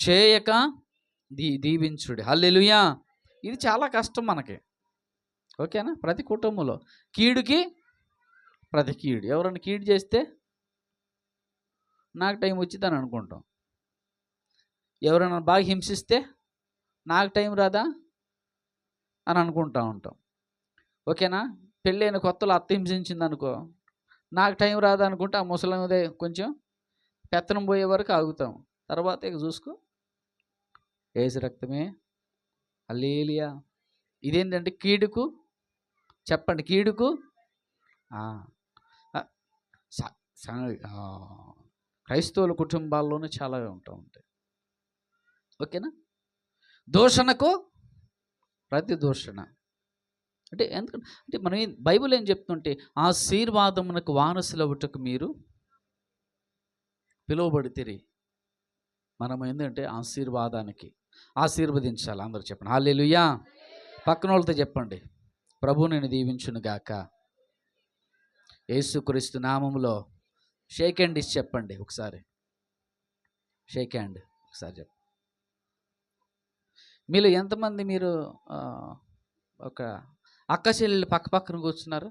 చేయక దీవించుడి. హల్లెలూయా. ఇది చాలా కష్టం మనకి, ఓకేనా? ప్రతి కుటుంబంలో కీడుకి ప్రతి కీడు. ఎవరైనా కీడు చేస్తే నాకు టైం వచ్చిందని అనుకుంటాం. ఎవరైనా బాగా హింసిస్తే నాకు టైం రాదా అని అనుకుంటా ఉంటాం, ఓకేనా? పెళ్ళైన కొత్తలో అత్త హింసించింది అనుకో, నాకు టైం రాదా అనుకుంటే ఆ ముసలిదే కొంచెం పెత్తనం పోయే వరకు ఆగుతాం. తర్వాత ఇక చూసుకో, ఏసు రక్తమే. హల్లెలూయా. ఇదేంటంటే కీడుకు, చెప్పండి, కీడుకు క్రైస్తవుల కుటుంబాల్లోనే చాలా ఉంటా ఉంటాయి, ఓకేనా? దూషణకు ప్రతి దూషణ అంటే ఎందుకంటే, అంటే మనం బైబిల్ ఏం చెప్తుంటే, ఆశీర్వాదమునకు వారసులవుటకు మీరు పిలువబడితిరి. మనం ఏంటంటే ఆశీర్వాదానికి ఆశీర్వదించాలి. అందరూ చెప్పండి, హల్లెలూయా. పక్కన వాళ్ళతో చెప్పండి, ప్రభు నేను దీవించును గాక. యేసుక్రీస్తు నామములో షేక్ హ్యాండ్ ఇచ్చి చెప్పండి ఒకసారి, షేక్ హ్యాండ్ ఒకసారి చెప్పండి. మీలో ఎంతమంది మీరు ఒక అక్క చెల్లెలు పక్క పక్కన కూర్చున్నారు?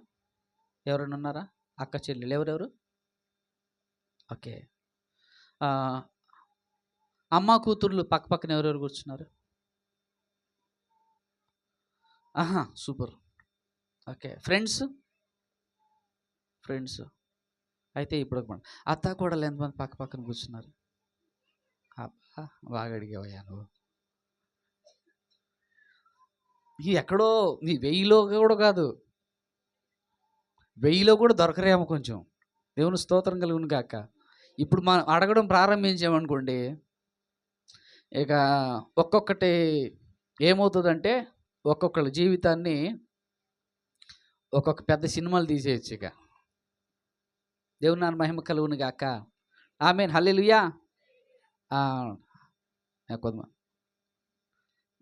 ఎవరైనా ఉన్నారా అక్క చెల్లెలు? ఎవరెవరు? ఓకే. అమ్మ కూతుర్లు పక్క పక్కన ఎవరెవరు కూర్చున్నారు? ఆహా, సూపర్. ఓకే. ఫ్రెండ్స్ అయితే ఇప్పుడు అత్త కూడా ఎంతమంది పక్క పక్కన కూర్చున్నారు? అబ్బా, బాగా అడిగావయ్యా నువ్వు. ఇది ఎక్కడో నీ 1000లో కూడా కాదు, 1000లో కూడా దొరకరేమో కొంచెం. దేవుని స్తోత్రం కలుగును గాక. ఇప్పుడు మనం అడగడం ప్రారంభించామనుకోండి, ఇక ఒక్కొక్కటి ఏమవుతుందంటే ఒక్కొక్కళ్ళ జీవితాన్ని ఒక్కొక్క పెద్ద సినిమాలు తీసేయచ్చు. ఇక దేవుని నాన్న మహిమ కలుగును గాక. ఆమేన్. హల్లెలూయా.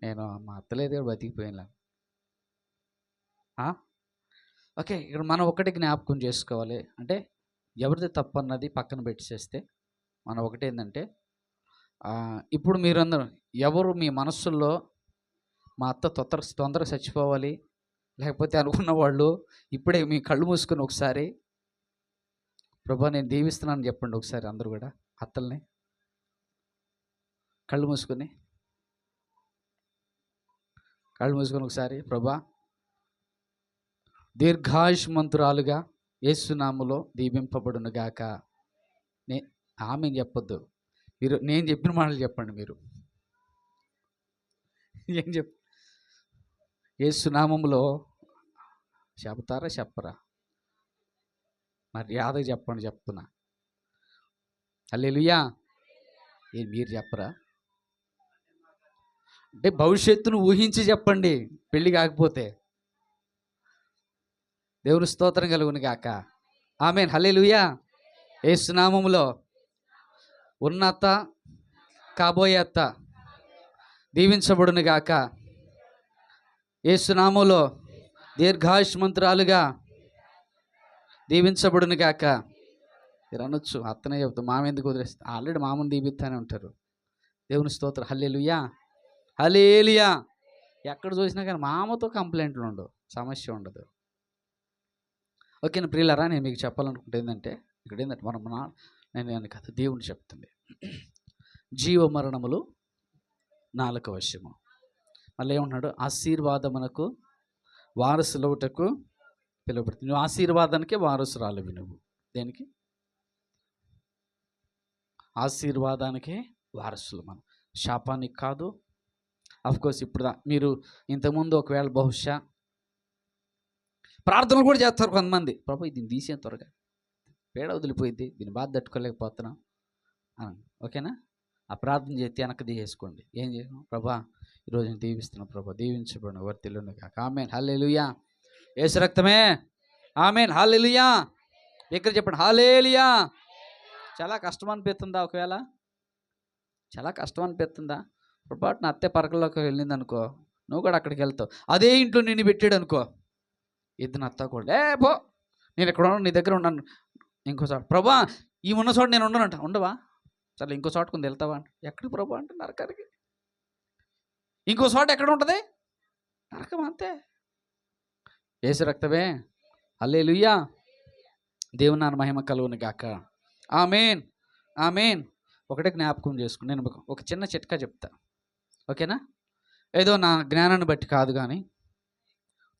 నేను మా అత్తలేదు బతికిపోయినా. ఓకే, ఇక్కడ మనం ఒకటి జ్ఞాపకం చేసుకోవాలి. అంటే ఎవరిది తప్పు అన్నది పక్కన పెట్టేస్తే మనం ఒకటి ఏంటంటే, ఇప్పుడు మీరందరూ ఎవరు మీ మనస్సుల్లో మా అత్త తొందరగా చచ్చిపోవాలి లేకపోతే అనుకున్న వాళ్ళు ఇప్పుడే మీ కళ్ళు మూసుకొని ఒకసారి ప్రభా నేను దీవిస్తున్నాను చెప్పండి ఒకసారి. అందరూ కూడా అత్తల్ని కళ్ళు మూసుకొని ఒకసారి, ప్రభా దీర్ఘాయుష్మంతురాలుగా యేసు నామములో దీవింపబడును గాక. ఆమెను చెప్పొద్దు, మీరు నేను చెప్పిన మాటలు చెప్పండి. మీరు ఏం యేసు నామములో చెప్తారా చెప్పరా? మర్యాదగా చెప్పండి, చెప్తున్నా. హల్లెలూయా. మీరు చెప్పరా? అంటే భవిష్యత్తును ఊహించి చెప్పండి, పెళ్ళి కాకపోతే. దేవుని స్తోత్రం కలుగును గాక. ఆమేన్. హల్లెలూయా. యేసు నామములో ఉన్న అత్త, కాబోయే అత్త దీవించబడును గాక. యేసు నామములో దీర్ఘాయుష్మంతురాలుగా దీవించబడును గాక. మీరు అనొచ్చు, అత్తనే చెప్తా, మామ ఎందుకు వదిలేస్తా, ఆల్రెడీ మామను దీవిస్తానే ఉంటారు. దేవుని స్తోత్రం. హల్లెలూయా. హల్లెలూయా. ఎక్కడ చూసినా కానీ మామతో కంప్లైంట్లు ఉండవు, సమస్య ఉండదు. ఓకేనా ప్రియులారా? నేను మీకు చెప్పాలనుకుంటే ఏంటంటే, ఇక్కడ ఏంటంటే నేను కథ దేవుని చెప్తుంది. జీవ మరణములు 4వ వశము. మళ్ళీ ఏమంటున్నాడు? ఆశీర్వాదమునకు వారసులవుటకు పిలువబడుతుంది. నువ్వు ఆశీర్వాదానికే వారసురాలివి. నువ్వు దేనికి? ఆశీర్వాదానికే వారసులు మనం, శాపానికి కాదు. అఫ్కోర్స్ ఇప్పుడు మీరు ఇంతకుముందు ఒకవేళ బహుశా ప్రార్థనలు కూడా చేస్తారు కొంతమంది, ప్రభు దీన్ని తీసే త్వరగా, పేడ వదిలిపోయింది, దీన్ని బాధ తట్టుకోలేకపోతున్నాం. ఓకేనా? ఆ ప్రార్థన చేస్తే వెనక్కి తీసేసుకోండి. ఏం చేయను? ప్రభా ఈరోజు నేను దీవిస్తున్నాను, ప్రభా దీవించబడిన వర్తిల్లును కాక. ఆమేన్. హల్లెలూయా. యేసు రక్తమే. ఆమేన్. హల్లెలూయా. ఇక్కడ చెప్పండి, హల్లెలూయా. చాలా కష్టం అనిపిస్తుందా? ఒకవేళ చాలా కష్టం అనిపిస్తుందా? పొరపాటున అత్తే పరకల్లోకి వెళ్ళింది అనుకో, నువ్వు కూడా అక్కడికి వెళ్తావు. అదే ఇంట్లో నిన్ను పెట్టాడు అనుకో, ఇద్దరు అత్త కూడా పో, నేను ఇక్కడ ఉన్నాను, నీ దగ్గర ఉన్నాను. ఇంకో చోట, ప్రభా ఈ ఉన్న చోట నేను ఉండనంట. ఉండవా? సరే ఇంకో చోట కొంత వెళ్తావా అంటే, ఎక్కడికి ప్రభా అంటే నరకానికి. ఇంకో చోట ఎక్కడ ఉంటుంది? నరకం. అంతే. యేసు రక్తమే. హల్లెలూయా. దేవుని నామమున మహిమ కలుగును గాక. ఆమేన్. ఆమేన్. ఒకటే జ్ఞాపకం చేసుకుని నేను ఒక చిన్న చిట్కా చెప్తా, ఓకేనా? ఏదో నా జ్ఞానాన్ని బట్టి కాదు కానీ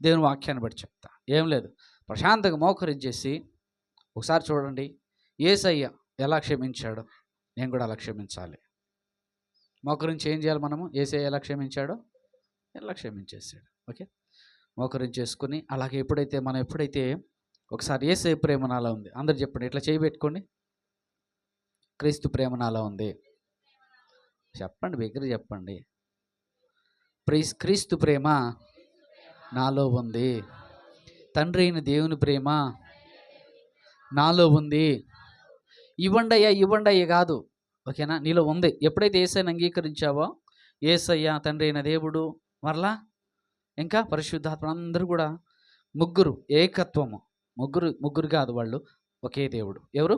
దేవుని వాక్యాన్ని బట్టి చెప్తా. ఏం లేదు, ప్రశాంతంగా మోకరించేసి ఒకసారి చూడండి, యేసయ్య ఎలా క్షమించాడో నేను కూడా అలా క్షమించాలి. మోకరించి ఏం చేయాలి మనము? యేసయ్య ఎలా క్షమించాడో ఎలా క్షమించేసాడు. ఓకే, మోకరించేసుకుని అలాగే ఎప్పుడైతే ఒకసారి యేసయ్య ప్రేమ నాలో ఉంది, అందరు చెప్పండి, ఇట్లా చేయి పెట్టుకోండి, క్రీస్తు ప్రేమ నాలో ఉంది. చెప్పండి, దగ్గర చెప్పండి, క్రీస్తు ప్రేమ నాలో ఉంది, తండ్రి అయిన దేవుని ప్రేమ నాలో ఉంది. ఇవ్వండి అయ్యా కాదు, ఓకేనా? నీలో ఉంది. ఎప్పుడైతే యేసయ్యను అంగీకరించావో, యేసయ్య, తండ్రి అయిన దేవుడు, మరలా ఇంకా పరిశుద్ధాత్మ, అందరూ కూడా ముగ్గురు ఏకత్వము. ముగ్గురు కాదు, వాళ్ళు ఒకే దేవుడు. ఎవరు?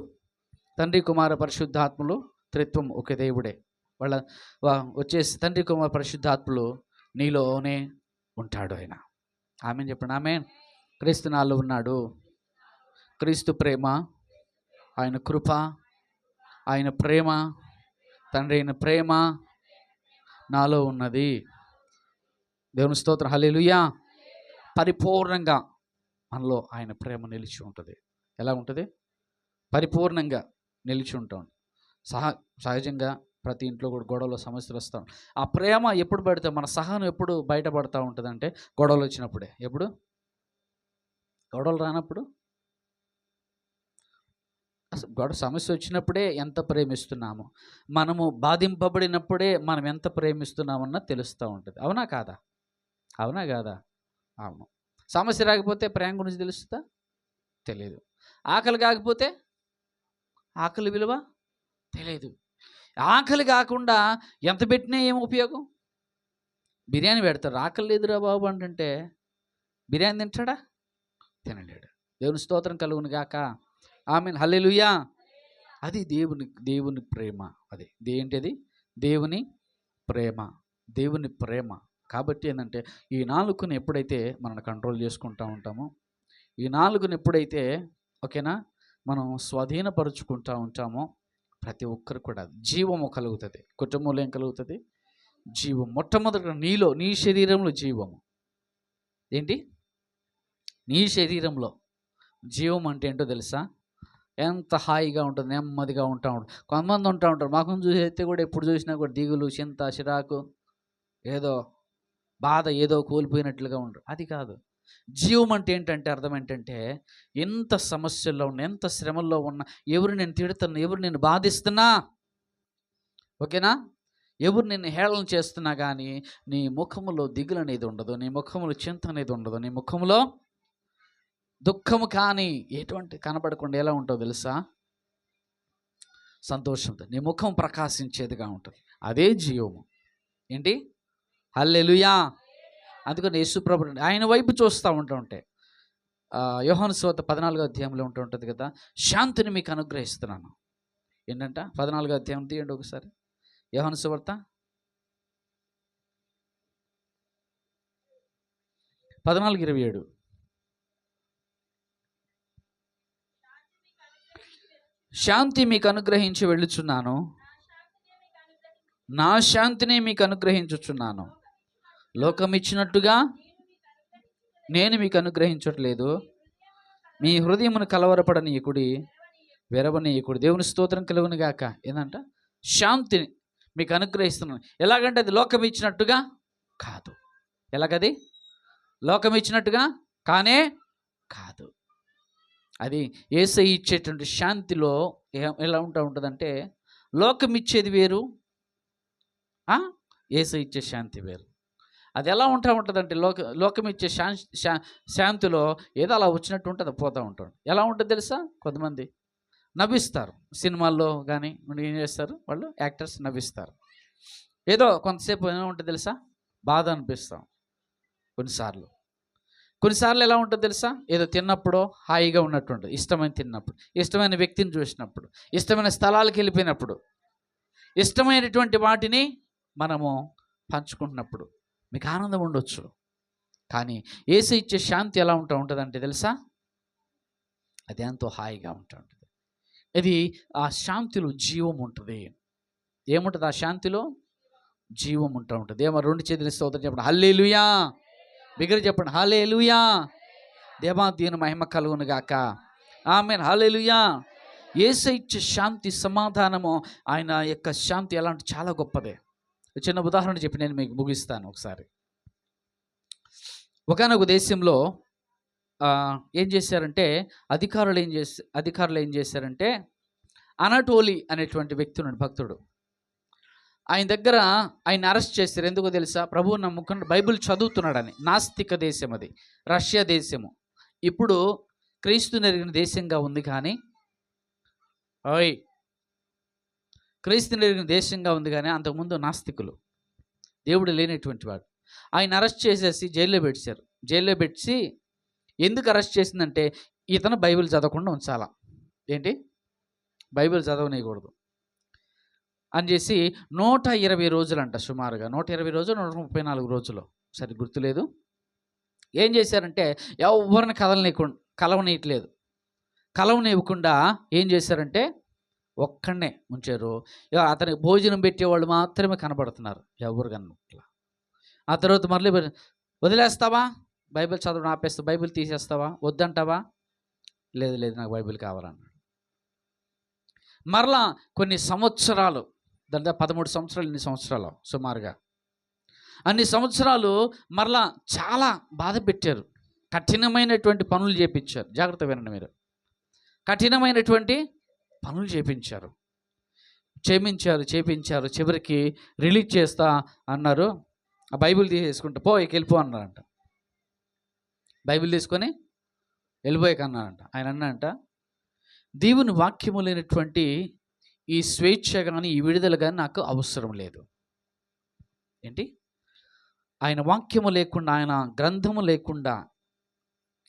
తండ్రి, కుమార, పరిశుద్ధాత్మలు త్రిత్వం ఒకే దేవుడే. వాళ్ళ వచ్చేసి తండ్రి, కుమార, పరిశుద్ధాత్మలు నీలోనే ఉంటాడు ఆయన. ఆమెన్ చెప్పండి. ఆమెన్. క్రీస్తు నాలో ఉన్నాడు. క్రీస్తు ప్రేమ, ఆయన కృప, ఆయన ప్రేమ, తండ్రి అయిన ప్రేమ నాలో ఉన్నది. దేవుని స్తోత్రం. హల్లెలూయా. పరిపూర్ణంగా మనలో ఆయన ప్రేమ నిలిచి ఉంటుంది. ఎలా ఉంటుంది? పరిపూర్ణంగా నిలిచి ఉంటాం. సహజంగా ప్రతి ఇంట్లో కూడా గొడవలు, సమస్యలు వస్తాం. ఆ ప్రేమ ఎప్పుడు పడితే, మన సహనం ఎప్పుడు బయటపడుతూ ఉంటుందంటే గొడవలు వచ్చినప్పుడే. ఎప్పుడు? గొడవలు రానప్పుడు, అసలు సమస్య వచ్చినప్పుడే ఎంత ప్రేమిస్తున్నాము. మనము బాధింపబడినప్పుడే మనం ఎంత ప్రేమిస్తున్నామన్న తెలుస్తూ ఉంటుంది. అవునా కాదా? అవునా కాదా? అవును. సమస్య రాకపోతే ప్రేమ గురించి తెలుస్తుందా? తెలియదు. ఆకలి కాకపోతే ఆకలి విలువ తెలియదు. ఆకలి కాకుండా ఎంత పెట్టినా ఏం ఉపయోగం? బిర్యానీ పెడతారు, ఆకలి లేదురా బాబు అంటే బిర్యానీ తింటాడా? తినలేడు. దేవుని స్తోత్రం కలుగును గాక. ఆమేన్. హల్లెలూయా. అది దేవుని ప్రేమ. అది ఏంటిది? దేవుని ప్రేమ. దేవుని ప్రేమ. కాబట్టి ఏంటంటే, ఈ నాలుకను ఎప్పుడైతే మనం కంట్రోల్ చేసుకుంటూ ఉంటామో, ఈ నాలుకను ఎప్పుడైతే ఓకేనా మనం స్వాధీనపరుచుకుంటూ ఉంటామో, ప్రతి ఒక్కరు కూడా జీవము కలుగుతుంది. కుటుంబంలో ఏం కలుగుతుంది? జీవం. మొట్టమొదటి నీ శరీరంలో జీవము. ఏంటి? నీ శరీరంలో జీవం అంటే ఏంటో తెలుసా? ఎంత హాయిగా ఉంటుంది, నెమ్మదిగా ఉంటా ఉంటుంది. కొంతమంది ఉంటా ఉంటారు ముఖం చూసేస్తే కూడా ఎప్పుడు చూసినా కూడా దిగులు, చింత, చిరాకు, ఏదో బాధ, ఏదో కోల్పోయినట్లుగా ఉండరు. అది కాదు. జీవం అంటే ఏంటంటే అర్థం ఏంటంటే, ఎంత సమస్యల్లో ఉన్నా, ఎంత శ్రమల్లో ఉన్నా, ఎవరు నేను తిడుతున్నా, ఎవరు నేను బాధిస్తున్నా, ఓకేనా, ఎవరు నిన్ను హేళన చేస్తున్నా కానీ నీ ముఖములో దిగులు అనేది ఉండదు, నీ ముఖములో చింత అనేది ఉండదు, నీ ముఖములో దుఃఖము కానీ ఎటువంటి కనబడకుండా ఎలా ఉంటుందో తెలుసా? సంతోషంతో నీ ముఖం ప్రకాశించేదిగా ఉంటుంది. అదే జీవము. ఏంటి? హల్లెలూయా. అందుకని యేసుప్రభు ఆయన వైపు చూస్తూ ఉంటే యోహాను సువార్త 14వ అధ్యాయంలో ఉంటుంది కదా, శాంతిని మీకు అనుగ్రహిస్తున్నాను. ఏంటంట? 14వ అధ్యాయం తీయండి ఒకసారి. యోహాను సువార్త 14:27. శాంతి మీకు అనుగ్రహించి వెళ్ళుచున్నాను, నా శాంతిని మీకు అనుగ్రహించుచున్నాను. లోకం ఇచ్చినట్టుగా నేను మీకు అనుగ్రహించట్లేదు. మీ హృదయమును కలవరపడనీయకుడి, వెరవనీయకుడి. దేవుని స్తోత్రం కలుగును గాక. ఏంటంట? శాంతిని మీకు అనుగ్రహిస్తున్నాను. ఎలాగంటే అది లోకం ఇచ్చినట్టుగా కాదు. ఎలాగది? లోకం ఇచ్చినట్టుగా కానే కాదు. అది యేసయ్య ఇచ్చేటువంటి శాంతిలో ఎలా ఉంటుందంటే, లోకం ఇచ్చేది వేరు, యేసయ్య ఇచ్చే శాంతి వేరు. అది ఎలా ఉంటుందంటే, లోకం ఇచ్చే శాంతిలో ఏదో అలా వచ్చినట్టు ఉంటుంది, పోతూ ఉంటుంది. ఎలా ఉంటుంది తెలుసా? కొంతమంది నవ్విస్తారు సినిమాల్లో కానీ, ఏం చేస్తారు వాళ్ళు, యాక్టర్స్ నవ్విస్తారు. ఏదో కొంతసేపు ఏముంటుంది తెలుసా? బాధ అనిపిస్తాం కొన్నిసార్లు ఎలా ఉంటుందో తెలుసా? ఏదో తిన్నప్పుడు హాయిగా ఉన్నట్టు ఉంటుంది, ఇష్టమైన తిన్నప్పుడు, ఇష్టమైన వ్యక్తిని చూసినప్పుడు, ఇష్టమైన స్థలాలకు వెళ్ళిపోయినప్పుడు, ఇష్టమైనటువంటి వాటిని మనము పంచుకుంటున్నప్పుడు మీకు ఆనందం ఉండొచ్చు. కానీ యేసయ్య ఇచ్చే శాంతి ఎలా ఉంటుందంటే తెలుసా? అది ఎంతో హాయిగా ఉంటుంది. ఇది ఆ శాంతిలో జీవం ఉంటుంది. ఏముంటుంది ఆ శాంతిలో? జీవం ఉంటుంది. ఏమో రెండు చేతులు స్తోత్రం చెప్పండి, హల్లెలూయా. బిగ్గర చెప్పండి, హల్లెలూయా. దేవాదీన మహిమ కలుగును గాక. ఆమేన్, హల్లెలూయా. యేసయ్య ఇచ్చే శాంతి, సమాధానము, ఆయన యొక్క శాంతి ఎలాంటి చాలా గొప్పదే. చిన్న ఉదాహరణ చెప్పి నేను మీకు ముగిస్తాను. ఒకసారి ఒకానొక దేశంలో ఏం చేశారంటే అధికారులు ఏం చేశారంటే, అనటోలి అనేటువంటి వ్యక్తి ఉన్నాడు, భక్తుడు. ఆయన దగ్గర ఆయన అరెస్ట్ చేశారు. ఎందుకో తెలుసా? ప్రభువు నమ్ముకున్న, బైబిల్ చదువుతున్నాడని. నాస్తిక దేశం అది, రష్యా దేశము. ఇప్పుడు క్రీస్తు నెరిగిన దేశంగా ఉంది, కానీ క్రీస్తు నెరిగిన దేశంగా ఉంది, కానీ అంతకుముందు నాస్తికులు, దేవుడు లేనటువంటి వాడు. ఆయన అరెస్ట్ చేసేసి జైల్లో పెట్టారు. జైల్లో పెట్టి ఎందుకు అరెస్ట్ చేసిందంటే, ఇతను బైబిల్ చదవకుండా ఉంచాలా. ఏంటి? బైబిల్ చదవనీయకూడదు అని చేసి 120 రోజులంట, సుమారుగా 120 రోజులు, 134 రోజులు, సరి గుర్తులేదు. ఏం చేశారంటే, ఎవరిని కలవనివ్వకుండా ఏం చేశారంటే ఒక్కడనే ఉంచారు. అతనికి భోజనం పెట్టేవాళ్ళు మాత్రమే కనబడుతున్నారు, ఎవరు కన్నా. ఆ తర్వాత మళ్ళీ వదిలేస్తావా, బైబిల్ చదవడం ఆపేస్తా, బైబిల్ తీసేస్తావా, వద్దంటావా, లేదు నాకు బైబిల్ కావాలన్నాడు. మరలా కొన్ని సంవత్సరాలు, దాదాపు 13 సంవత్సరాలు, ఇన్ని సంవత్సరాలు సుమారుగా అన్ని సంవత్సరాలు మరలా చాలా బాధ పెట్టారు, కఠినమైనటువంటి పనులు చేపించారు. జాగ్రత్త వినండి మీరు, కఠినమైనటువంటి పనులు చేపించారు. చివరికి రిలీజ్ చేస్తా అన్నారు. ఆ బైబిల్ తీసేసుకుంటా వెళ్ళిపో అన్నారంట. బైబిల్ తీసుకొని వెళ్ళిపోయాకన్నారంట. ఆయన అన్నారంట, దేవుని వాక్యము లేనటువంటి ఈ స్వేచ్ఛ కానీ, ఈ విడుదల కానీ నాకు అవసరం లేదు. ఏంటి? ఆయన వాక్యము లేకుండా, ఆయన గ్రంథము లేకుండా,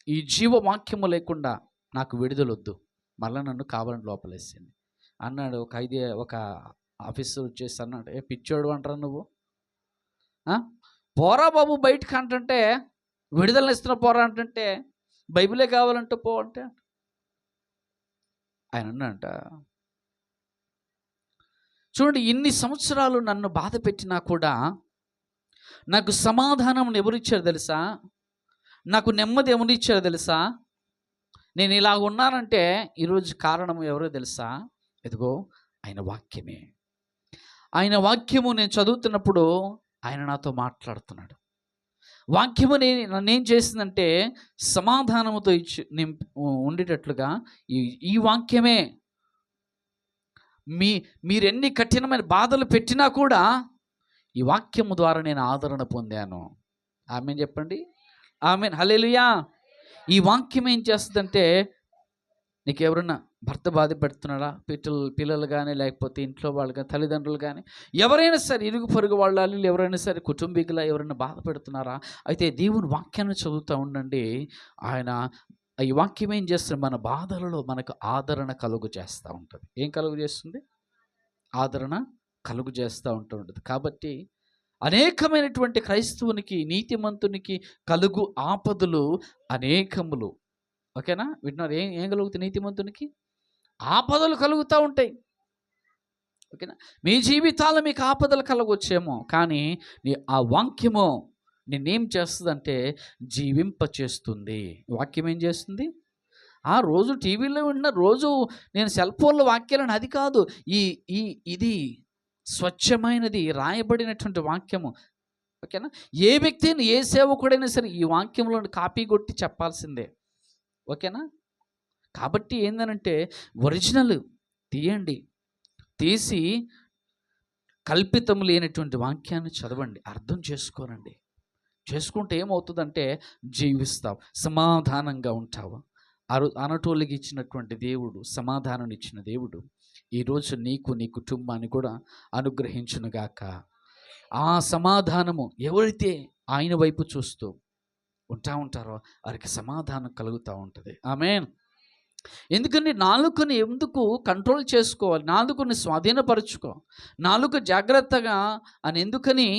ఈ జీవ వాక్యము లేకుండా నాకు విడుదలొద్దు, మళ్ళీ నన్ను కావాలని లోపలేసింది అన్నాడు. ఒక ఆఫీసర్ వచ్చేసి అన్నాడు, పిచ్చోడు అంటారా నువ్వు, పోరా బాబు బయటకు అంటుంటే, విడుదల ఇస్తున్న పోరా అంటుంటే, బైబిలే కావాలంటే పో అంటే. ఆయన అన్నంట, చూడండి, ఇన్ని సంవత్సరాలు నన్ను బాధ పెట్టినా కూడా నాకు సమాధానం ఎవరిచ్చారు తెలుసా? నాకు నెమ్మది ఎవరిచ్చారు తెలుసా? నేను ఇలా ఉన్నానంటే ఈరోజు కారణం ఎవరో తెలుసా? ఇదిగో ఆయన వాక్యమే. ఆయన వాక్యము నేను చదువుతున్నప్పుడు ఆయన నాతో మాట్లాడుతున్నాడు. వాక్యము నన్నేం చేసిందంటే సమాధానముతో ఉండేటట్లుగా ఈ వాక్యమే మీరెన్ని కఠినమైన బాధలు పెట్టినా కూడా ఈ వాక్యము ద్వారా నేను ఆదరణ పొందాను. ఆమేన్ చెప్పండి. ఆమేన్, హల్లెలూయా. ఈ వాక్యం ఏం చేస్తుందంటే, నీకు ఎవరన్నా భర్త బాధ పెడుతున్నాడా, పిల్లలు కానీ, లేకపోతే ఇంట్లో వాళ్ళు కానీ, తల్లిదండ్రులు కానీ, ఎవరైనా సరే, ఇరుగు పొరుగు వాళ్ళు ఎవరైనా సరే, కుటుంబీకుల ఎవరైనా బాధ పెడుతున్నారా, అయితే దేవుని వాక్యాన్ని చదువుతూ ఉండండి. ఆయన ఈ వాక్యం ఏం చేస్తుంది? మన బాధలలో మనకు ఆదరణ కలుగు చేస్తూ ఉంటుంది. ఏం కలుగు చేస్తుంది? ఆదరణ కలుగు చేస్తూ ఉంటుంది. కాబట్టి అనేకమైనటువంటి క్రైస్తవునికి, నీతిమంతునికి కలుగు ఆపదలు అనేకములు. ఓకేనా? వింటున్నారు? ఏం కలుగుతుంది నీతిమంతునికి? ఆపదలు కలుగుతూ ఉంటాయి. ఓకేనా? మీ జీవితాల్లో మీకు ఆపదలు కలగొచ్చేమో, కానీ ఆ వాక్యము నిన్నేం చేస్తుందంటే జీవింపచేస్తుంది. వాక్యం ఏం చేస్తుంది? ఆ రోజు టీవీలో విన్న, రోజు నేను సెల్ ఫోన్లో వాక్యాలను, అది కాదు, ఇది స్వచ్ఛమైనది రాయబడినటువంటి వాక్యము. ఓకేనా? ఏ వ్యక్తిని, ఏ సేవకుడైనా సరే ఈ వాక్యంలో కాపీ కొట్టి చెప్పాల్సిందే. ఓకేనా? కాబట్టి ఏందనంటే ఒరిజినల్ తీయండి, తీసి కల్పితం లేనటువంటి వాక్యాన్ని చదవండి, అర్థం చేసుకోనండి. చేసుకుంటే ఏమవుతుందంటే జీవిస్తావు, సమాధానంగా ఉంటావు. అనటోళ్ళకి ఇచ్చినటువంటి దేవుడు, సమాధానం ఇచ్చిన దేవుడు ఈరోజు నీకు, నీ కుటుంబాన్ని కూడా అనుగ్రహించునుగాక. ఆ సమాధానము ఎవరైతే ఆయన వైపు చూస్తూ ఉంటారో వారికి సమాధానం కలుగుతూ ఉంటుంది. ఆమేన్. ఎందుకంటే నాలుకని ఎందుకు కంట్రోల్ చేసుకోవాలి, నాలుకని స్వాధీనపరచుకో, నాలుక జాగ్రత్తగా అని ఎందుకని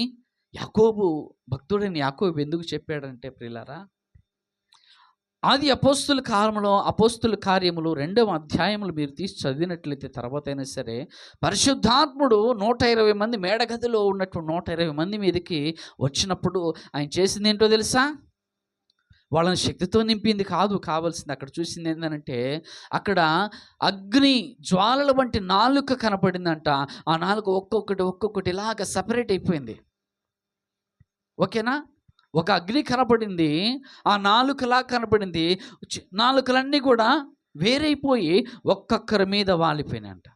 యాకోబు, భక్తుడైన యాకోబు ఎందుకు చెప్పాడంటే, ప్రియులారా, ఆది అపోస్తుల కార్యములు 2వ అధ్యాయములు మీరు తీసి చదివినట్లయితే తర్వాత అయినా సరే, పరిశుద్ధాత్ముడు 120 మంది మేడగదిలో ఉన్నటువంటి 120 మంది మీదకి వచ్చినప్పుడు ఆయన చేసింది ఏంటో తెలుసా? వాళ్ళని శక్తితో నింపింది కాదు కావాల్సింది. అక్కడ చూసింది ఏంటంటే, అక్కడ అగ్ని జ్వాలల వంటి నాలుక కనపడిందంట. ఆ నాలుక ఒక్కొక్కటి ఇలాగ సపరేట్ అయిపోయింది. ఓకేనా? ఒక అగ్ని కనపడింది, ఆ నాలుకలా కనపడింది. నాలుకలన్నీ కూడా వేరైపోయి ఒక్కొక్కరి మీద వాలిపోయినాయంట.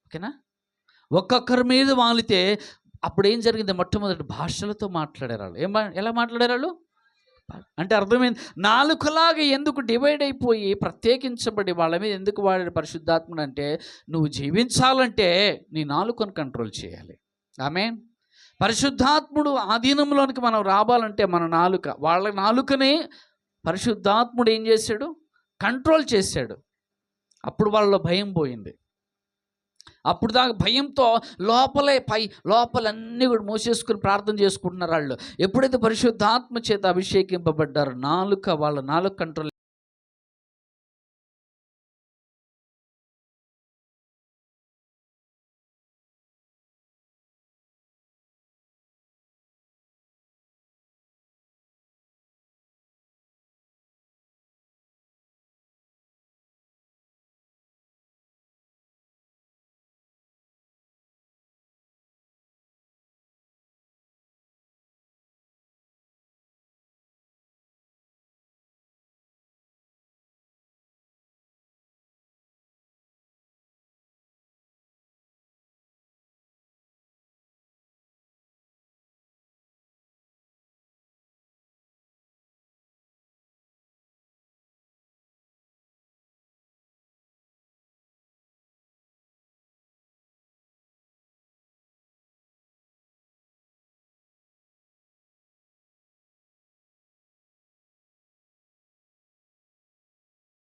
ఓకేనా? ఒక్కొక్కరి మీద వాలితే అప్పుడు ఏం జరిగింది? మొట్టమొదటి భాషలతో మాట్లాడారు వాళ్ళు. ఎలా మాట్లాడారు వాళ్ళు అంటే అర్థమైంది. నాలుకలాగా ఎందుకు డివైడ్ అయిపోయి ప్రత్యేకించబడి వాళ్ళ మీద ఎందుకు వాడే పరిశుద్ధాత్ముడు అంటే, నువ్వు జీవించాలంటే నీ నాలుకను కంట్రోల్ చేయాలి. ఆమేన్. పరిశుద్ధాత్ముడు ఆధీనంలోనికి మనం రావాలంటే మన నాలుక, వాళ్ళ నాలుకనే పరిశుద్ధాత్ముడు ఏం చేశాడు? కంట్రోల్ చేశాడు. అప్పుడు వాళ్ళలో భయం పోయింది. అప్పుడు దాకా భయంతో లోపలన్నీ కూడా మూసేసుకుని ప్రార్థన చేసుకుంటున్నారు వాళ్ళు. ఎప్పుడైతే పరిశుద్ధాత్మ చేత అభిషేకింపబడ్డారో వాళ్ళ నాలుక కంట్రోల్